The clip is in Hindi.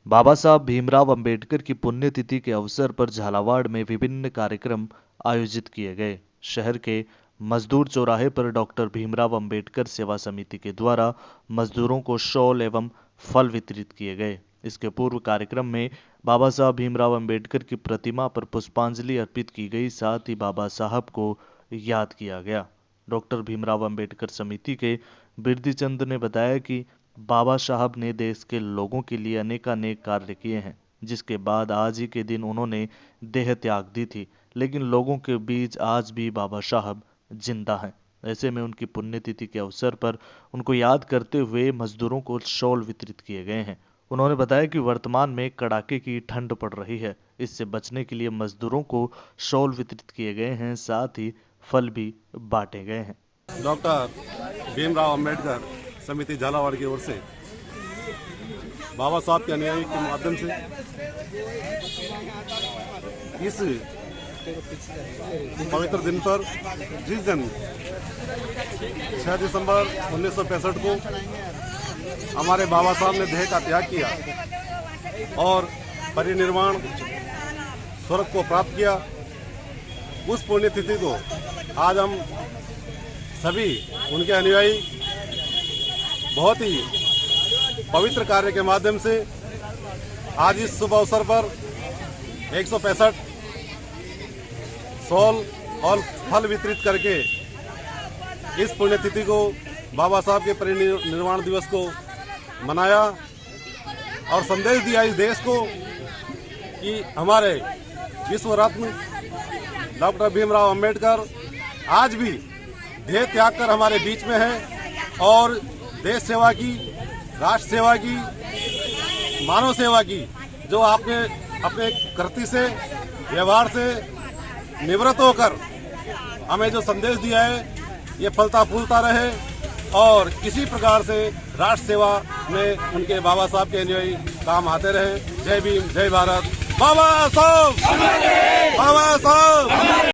बाबा साहब भीमराव अंबेडकर की पुण्यतिथि के अवसर पर झालावाड़ में विभिन्न कार्यक्रम आयोजित किए गए। शहर के मजदूर चौराहे पर डॉक्टर भीमराव अंबेडकर सेवा समिति के द्वारा मजदूरों को शॉल एवं फल वितरित किए गए। इसके पूर्व कार्यक्रम में बाबा साहब भीमराव अंबेडकर की प्रतिमा पर पुष्पांजलि अर्पित की गई, साथ ही बाबा साहब को याद किया गया। डॉक्टर भीमराव अंबेडकर समिति के बिरदी चंद ने बताया कि बाबा साहब ने देश के लोगों के लिए अनेकानेक कार्य किए हैं, जिसके बाद आज ही के दिन उन्होंने देह त्याग दी थी, लेकिन लोगों के बीच आज भी बाबा साहब जिंदा हैं। ऐसे में उनकी पुण्यतिथि के अवसर पर उनको याद करते हुए मजदूरों को शॉल वितरित किए गए हैं। उन्होंने बताया कि वर्तमान में कड़ाके की ठंड पड़ रही है, इससे बचने के लिए मजदूरों को शॉल वितरित किए गए हैं, साथ ही फल भी बांटे गए हैं। डॉक्टर भीमराव अंबेडकर समिति झालावाड़ की ओर से बाबा साहब के अनुयायी के माध्यम से इस पवित्र दिन पर, जिस दिन 6 दिसंबर 1965 को हमारे बाबा साहब ने देह का त्याग किया और परिनिर्वाण स्वर्ग को प्राप्त किया, उस पुण्यतिथि को आज हम सभी उनके अनुयायी बहुत ही पवित्र कार्य के माध्यम से आज इस शुभ अवसर पर 165 शॉल और फल वितरित करके इस पुण्यतिथि को, बाबा साहब के परिनिर्वाण दिवस को मनाया और संदेश दिया इस देश को कि हमारे विश्व रत्न डॉक्टर भीमराव अंबेडकर आज भी देह त्याग कर हमारे बीच में है और देश सेवा की, राष्ट्र सेवा की, मानव सेवा की जो आपने अपने कृति से, व्यवहार से निवृत्त होकर हमें जो संदेश दिया है, ये फलता फूलता रहे और इसी प्रकार से राष्ट्र सेवा में उनके बाबा साहब के अनुयायी काम आते रहे। जय भीम, जय भारत। बाबा साहब, बाबा साहब।